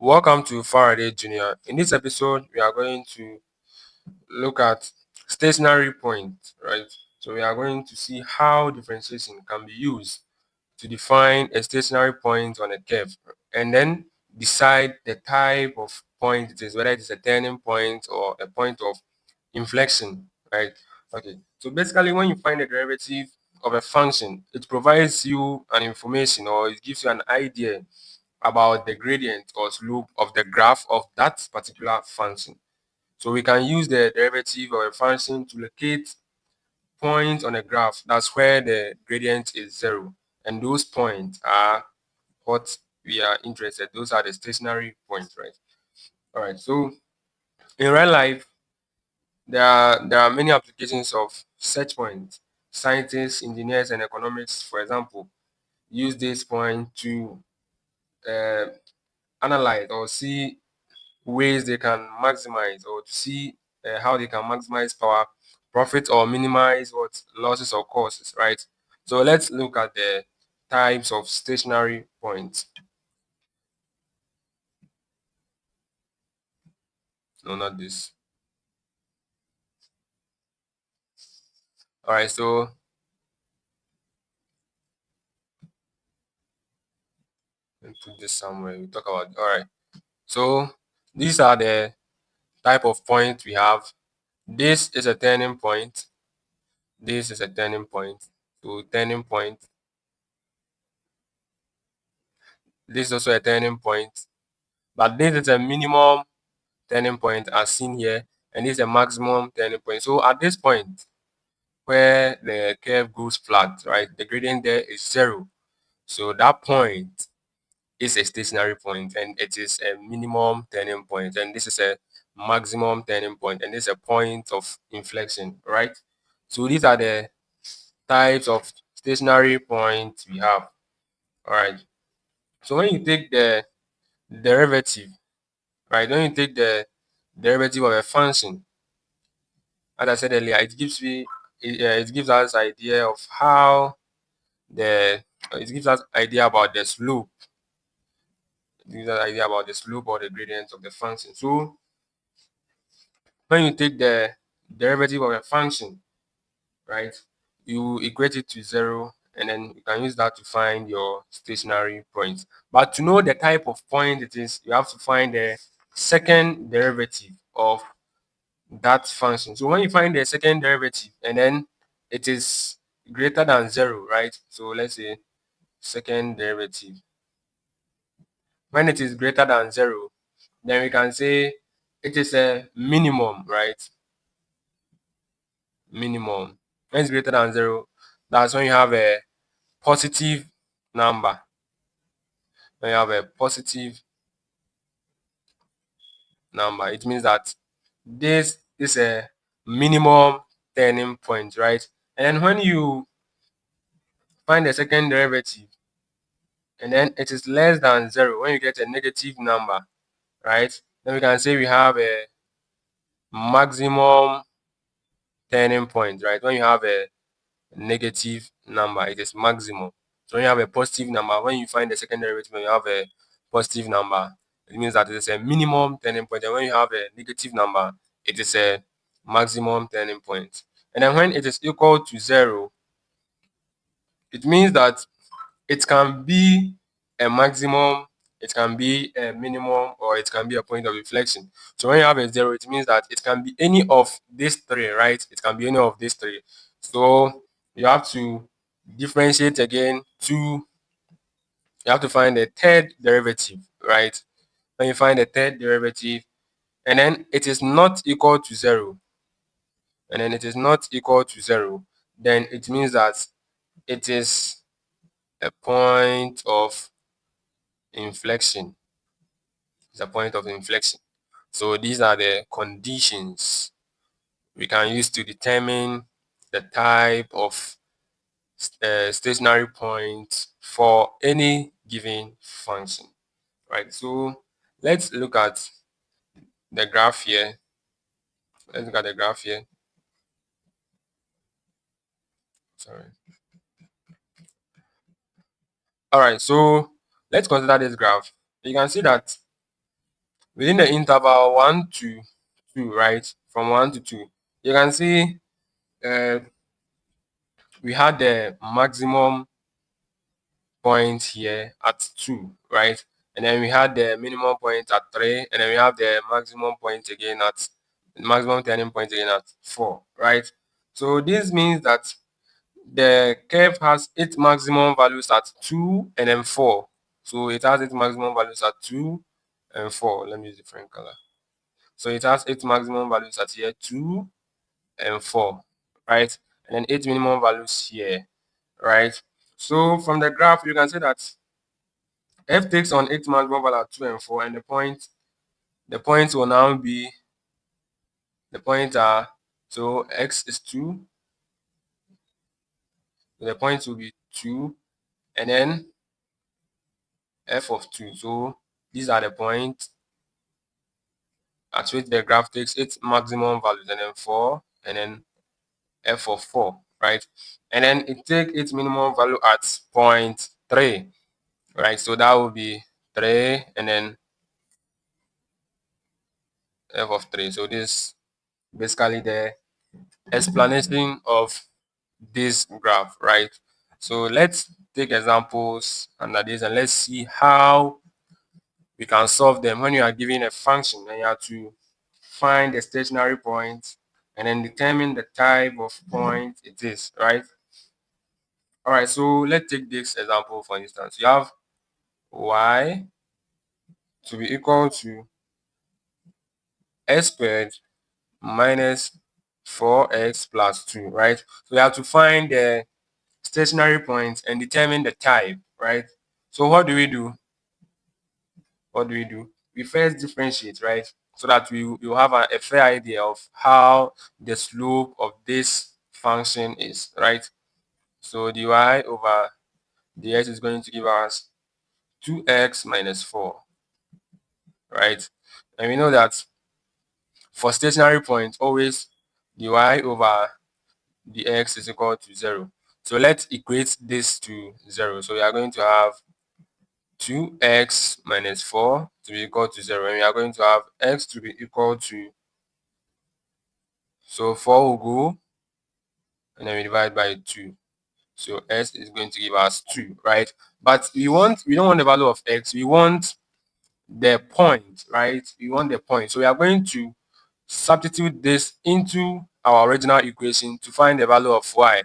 Welcome to Faraday Jnr. In this episode, we are going to look at stationary points, right? So we are going to see how differentiation can be used to define a stationary point on a curve and then decide the type of point it is, whether it is a turning point or a point of inflection, right? Okay, so basically when you find the derivative of a function, it provides you an information or it gives you an idea about the gradient or slope of the graph of that particular function. So we can use the derivative of a function to locate points on a graph. That's where the gradient is 0. And those points are what we are interested. Those are the stationary points, right? All right. So in real life, there are many applications of such points. Scientists, engineers, and economists, for example, use this point to uh, analyze or see ways they can maximize or to see how they can maximize power, profit, or minimize what losses or costs, right? So let's look at the types of stationary points. No, not this. All right, so let me put this somewhere. We talk about. All right, so these are the type of points we have. This is a turning point. This is a turning point. So turning point. This is also a turning point. But this is a minimum turning point as seen here, and this is a maximum turning point. So at this point where the curve goes flat, right, the gradient there is 0. So that point is a stationary point and it is a minimum turning point, and this is a maximum turning point, and this is a point of inflection, right? So these are the types of stationary points we have. All right. So when you take the derivative, right, when you take the derivative of a function, as I said earlier, it gives us idea of how the it gives us idea about the slope. It gives us idea about the slope or the gradient of the function. So when you take the derivative of a function, right, you equate it to 0, and then you can use that to find your stationary point. But to know the type of point it is, you have to find the second derivative of that function. So when you find the second derivative and then it is greater than 0, right? So let's say second derivative. When it is greater than 0, then we can say it is a minimum, right? Minimum. When it's greater than 0, that's when you have a positive number. When you have a positive number, it means that this is a minimum turning point, right? And then when you find the second derivative and then it is less than 0, when you get a negative number, right, then we can say we have a maximum turning point, right? When you have a negative number, it is maximum. So when you have a positive number, when you find the second derivative and you have a positive number, it means that it is a minimum turning point. And when you have a negative number, it is a maximum turning point. And then when it is equal to 0, it means that it can be a maximum, it can be a minimum, or it can be a point of inflection. So when you have a 0, it means that it can be any of these three, right? It can be any of these three. So you have to differentiate again to, you have to find the third derivative, right? When you find the third derivative and then it is not equal to 0, and then it is not equal to 0, then it means that it is a point of inflection. It's a point of inflection. So these are the conditions we can use to determine the type of stationary point for any given function, right? So let's look at the graph here. Let's look at the graph here. Sorry. All right, so let's consider this graph. You can see that within the interval 1 to 2, right? From 1 to 2, you can see uh, we had the maximum point here at 2, right? And then we had the minimum point at 3, and then we have the maximum point again at maximum turning point again at 4, right? So this means that the curve has its maximum values at 2 and then 4. So it has its maximum values at 2 and 4. Let me use different color. So it has its maximum values at here 2 and 4, right? And then 8 minimum values here, right? So from the graph, you can see that f takes on its maximum value at 2 and 4, and the points will now be, the points are, so x is 2, so the points will be 2, and then f of 2. So these are the points at which the graph takes its maximum values, and then 4, and then f of 4, right? And then it takes its minimum value at point 3, right? So that will be 3, and then f of 3. So this basically the explanation of this graph, right? So let's take examples under this and let's see how we can solve them. When you are given a function and you have to find the stationary point and then determine the type of point it is, right? All right, so let's take this example. For instance, you have y to be equal to x squared minus 4x plus 2, right? So you have to find the stationary point and determine the type, right? So what do we do? What do we do? We first differentiate, right? So that we will have a fair idea of how the slope of this function is, right? So dy over dx is going to give us 2x minus 4, right? And we know that for stationary points, always dy over dx is equal to 0. So let's equate this to 0. So we are going to have 2x minus 4 to be equal to 0. And we are going to have x to be equal to, so 4 will go, and then we divide by 2. So s is going to give us 2, right? But we don't want the value of x, we want the point, right? We want the point. So we are going to substitute this into our original equation to find the value of y,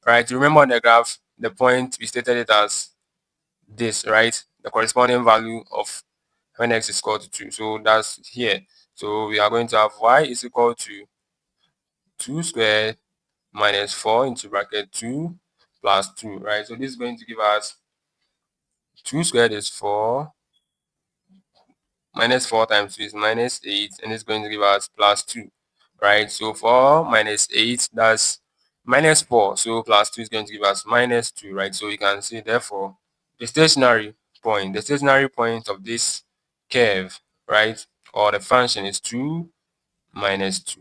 right? Remember on the graph, the point, we stated it as this, right? The corresponding value of when x is equal to 2. So that's here. So we are going to have y is equal to 2 squared minus 4 into bracket 2 plus 2, right? So this is going to give us 2 squared is 4, minus 4 times 2 is minus 8, and it's going to give us plus 2, right? So 4 minus 8, that's minus 4. So plus 2 is going to give us minus 2, right? So you can see, therefore, the stationary point of this curve, right, or the function is 2 minus 2,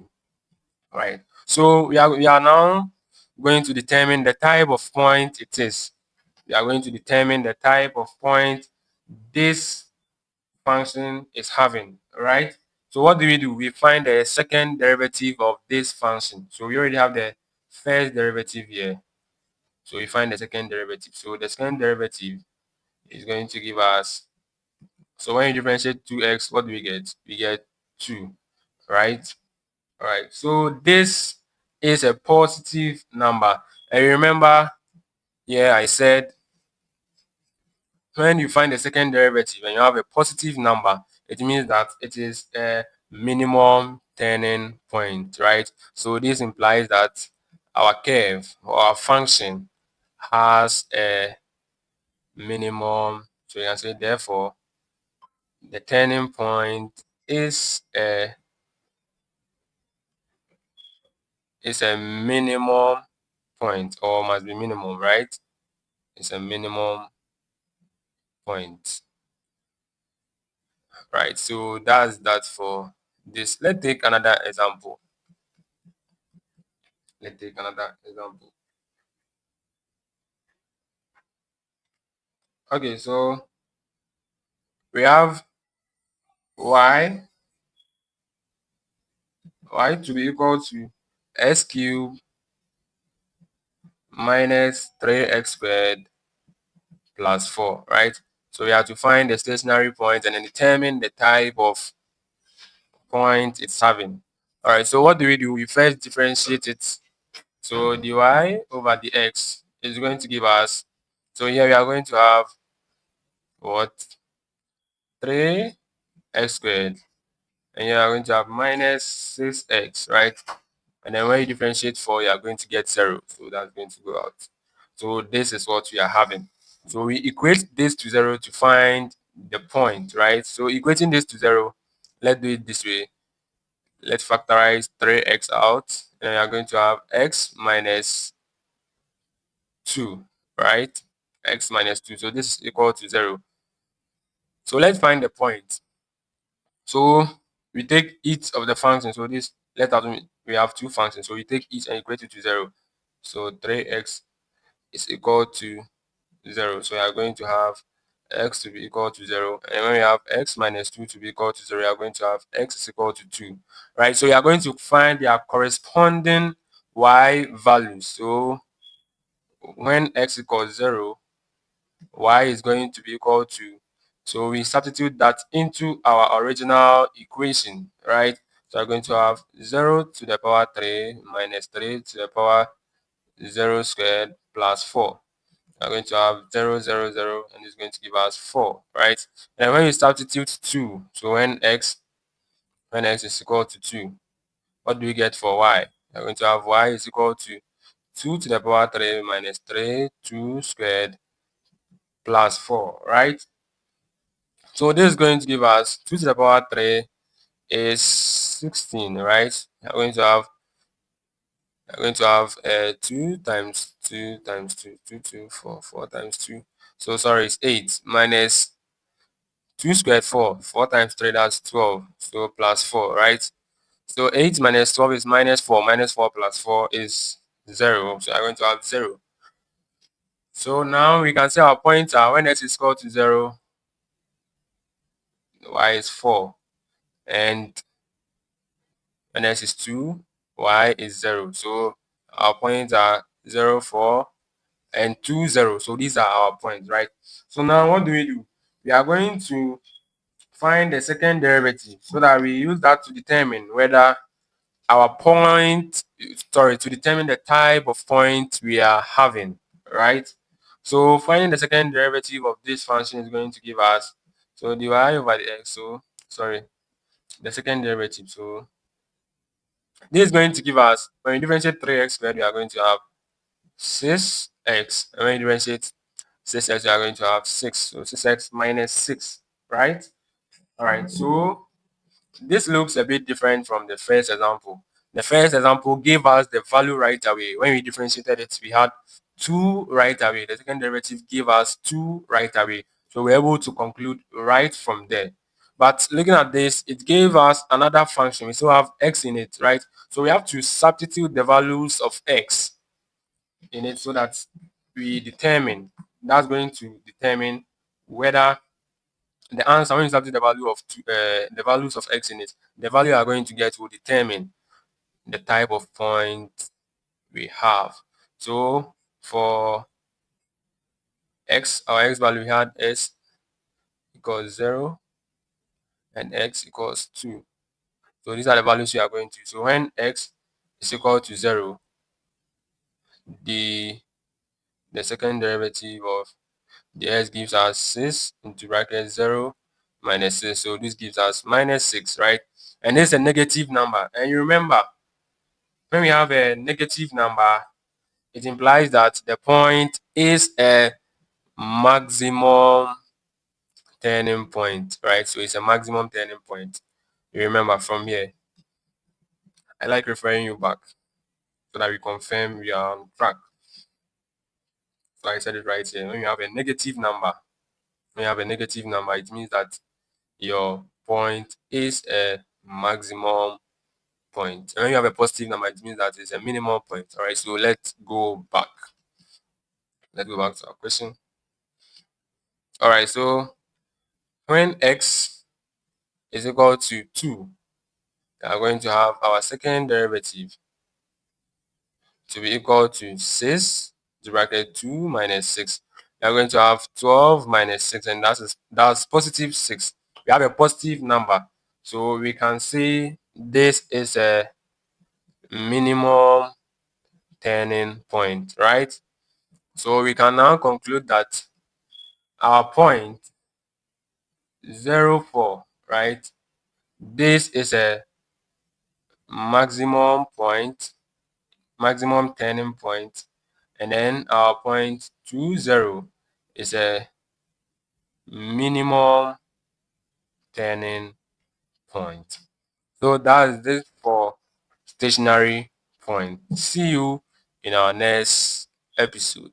right? So we are now going to determine the type of point it is. We are going to determine the type of point this function is having, right? So what do? We find the second derivative of this function. So we already have the first derivative here. So we find the second derivative. So the second derivative is going to give us, so when you differentiate 2x, what do we get? We get 2, right? All right. So this is a positive number. And remember, yeah, I said when you find the second derivative and you have a positive number, it means that it is a minimum turning point, right? So this implies that our curve or our function has a minimum. So you can say, therefore, the turning point is a minimum point, or must be minimum, right? It's a minimum point, right? So that's that for this. Let's take another example. Let's take another example. Okay, so we have y to be equal to x cubed minus 3x squared plus 4, right? So we have to find the stationary point and then determine the type of point it's having. All right, so what do? We first differentiate it. So dy over the x is going to give us, so here we are going to have what? 3x squared. And you are going to have minus 6x, right? And then when you differentiate 4, you are going to get 0. So that's going to go out. So this is what we are having. So we equate this to 0 to find the point, right? So equating this to 0, let's do it this way. Let's factorize 3x out. And we are going to have x minus 2, right? X minus 2. So this is equal to 0. So let's find the point. So we take each of the functions. So this, let us, we have two functions. So we take each and equate it to 0. So 3x is equal to 0. So we are going to have x to be equal to 0. And when we have x minus 2 to be equal to 0, we are going to have x is equal to 2. Right? So we are going to find their corresponding y values. So when x equals 0, y is going to be equal to, so we substitute that into our original equation, right? So we're going to have 0 to the power 3 minus 3 to the power 0 squared plus 4. We're going to have 0, 0, 0, and it's going to give us 4, right? And when you substitute 2, so when x is equal to 2, what do we get for y? We're going to have y is equal to 2 to the power 3 minus 3, 2 squared plus 4, right? So this is going to give us 2 to the power 3 is 16, right? We're going to have 2 times 2 times 2, 2, 2, 4, 4 times 2. So sorry, it's 8 minus 2 squared 4. 4 times 3, that's 12. So plus 4, right? So 8 minus 12 is minus 4. Minus 4 plus 4 is 0. So I'm going to have 0. So now we can say our points are when x is equal to 0, y is 4. And when x is 2, y is 0. So our points are 0, 4, and 2, 0. So these are our points, right? So now what do? We are going to find the second derivative so that we use that to determine whether our point, sorry, to determine the type of point we are having, right? So finding the second derivative of this function is going to give us, so dy over the x, so sorry, the second derivative. So this is going to give us, when you differentiate 3x squared, we are going to have 6x. And when you differentiate 6x, we are going to have 6. So 6x minus 6, right? All right, so this looks a bit different from the first example. The first example gave us the value right away. When we differentiated it, we had 2 right away. The second derivative gave us 2 right away. So we're able to conclude right from there. But looking at this, it gave us another function. We still have x in it, right? So we have to substitute the values of x in it so that we determine, that's going to determine whether the answer, when you substitute the value of the values of x in it, the value you are going to get will determine the type of point we have. So for x, our x value, we had s equals 0 and x equals 2. So these are the values we are going to. So when x is equal to 0, the second derivative of the x gives us 6 into bracket 0 minus 6. So this gives us minus 6, right? And this is a negative number. And you remember, when we have a negative number, it implies that the point is a maximum turning point, right? So it's a maximum turning point. You remember from here. I like referring you back so that we confirm we are on track. So I said it right here. When you have a negative number, it means that your point is a maximum point. And when you have a positive number, it means that it's a minimum point. All right, so let's go back. Let's go back to our question. All right, so when x is equal to 2. We are going to have our second derivative to be equal to 6 bracket 2 minus 6. We are going to have 12 minus 6, and that's positive 6. We have a positive number, so we can say this is a minimum turning point, right? So we can now conclude that our point 0, 4, right? This is a maximum point, maximum turning point, and then our point 20 is a minimum turning point. So that's it for stationary point. See you in our next episode.